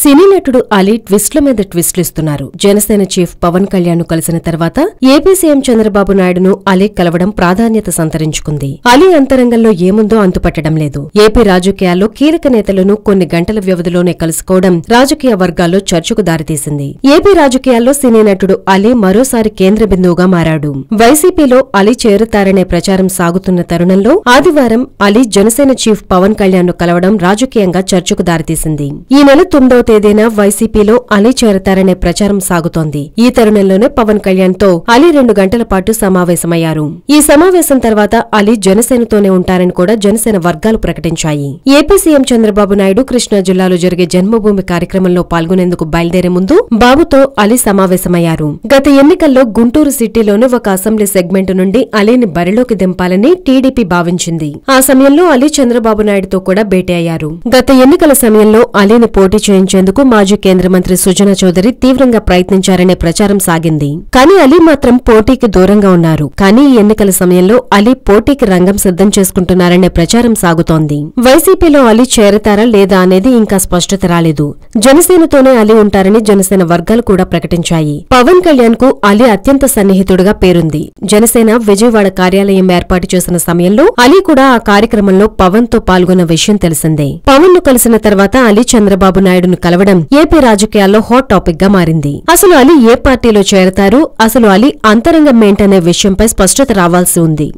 సినీ నటుడు అలీ ట్విస్ట్ల మీద ట్విస్ట్లిస్తున్నారు. జనసేన చీఫ్ పవన్ కళ్యాణ్ ను కలిసిన తర్వాత ఏపీ సీఎం చంద్రబాబు నాయుడును అలీ కలవడం ప్రాధాన్యత సంతరించుకుంది. అలీ అంతరంగంలో ఏముందో అంతుపట్టడం లేదు. ఏపీ రాజకీయాల్లో కీలక నేతలను కొన్ని గంటల వ్యవధిలోనే కలుసుకోవడం రాజకీయ వర్గాల్లో చర్చకు దారితీసింది. ఏపీ రాజకీయాల్లో సినీ నటుడు అలీ మరోసారి కేంద్ర బిందువుగా మారాడు. వైసీపీలో అలీ చేరుతారనే ప్రచారం సాగుతున్న తరుణంలో ఆదివారం అలీ జనసేన చీఫ్ పవన్ కళ్యాణ్ ను కలవడం రాజకీయంగా చర్చకు దారితీసింది. ఈ నెల 9వ తేదీన వైసీపీలో అలీ చేరతారనే ప్రచారం సాగుతోంది. ఈ తరుణంలోనే పవన్ కళ్యాణ్ తో అలీ 2 గంటల పాటు సమావేశమయ్యారు. ఈ సమావేశం తర్వాత అలీ జనసేనతోనే ఉంటారని కూడా జనసేన వర్గాలు ప్రకటించాయి. ఏపీ సీఎం చంద్రబాబు నాయుడు కృష్ణా జిల్లాలో జరిగే జన్మభూమి కార్యక్రమంలో పాల్గొనేందుకు బయలుదేరే ముందు బాబుతో అలీ సమావేశమయ్యారు. గత ఎన్నికల్లో గుంటూరు సిటీలోని ఒక అసెంబ్లీ సెగ్మెంట్ నుండి అలీని బరిలోకి దింపాలని టీడీపీ భావించింది. ఆ సమయంలో అలీ చంద్రబాబు నాయుడుతో కూడా భేటీ అయ్యారు. గత ఎన్నికల సమయంలో అలీని పోటీ చేయించేందుకు మాజీ కేంద్ర మంత్రి సుజనా చౌదరి తీవ్రంగా ప్రయత్నించారనే ప్రచారం సాగింది. కానీ అలీ మాత్రం పోటీకి దూరంగా ఉన్నారు. కానీ ఈ ఎన్నికల సమయంలో అలీ పోటీకి రంగం సిద్ధం చేసుకుంటున్నారనే ప్రచారం సాగుతోంది. వైసీపీలో అలీ చేరతారా లేదా అనేది ఇంకా స్పష్టత రాలేదు. జనసేనతోనే అలీ ఉంటారని జనసేన వర్గాలు కూడా ప్రకటించాయి. పవన్ కళ్యాణ్ కు అలీ అత్యంత సన్నిహితుడుగా పేరుంది. జనసేన విజయవాడ కార్యాలయం ఏర్పాటు చేసిన సమయంలో అలీ కూడా ఆ కార్యక్రమంలో పవన్ తో పాల్గొన్న విషయం తెలిసిందే. పవన్ ను కలిసిన తర్వాత అలీ చంద్రబాబు నాయుడును కలవడం ఏపీ రాజకీయాల్లో హాట్ టాపిక్ గా మారింది. అసలు అలీ ఏ పార్టీలో చేరతారు, అసలు అలీ అంతరంగం ఏంటనే విషయంపై స్పష్టత రావాల్సి ఉంది.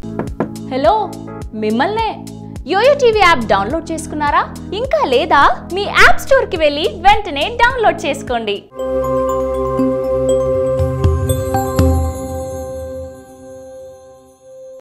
హలో, మిమ్మల్నే యోయో టీవీ యాప్ డౌన్లోడ్ చేసుకున్నారా? ఇంకా లేదా? మీ యాప్ స్టోర్ కి వెళ్ళి వెంటనే డౌన్లోడ్ చేసుకోండి.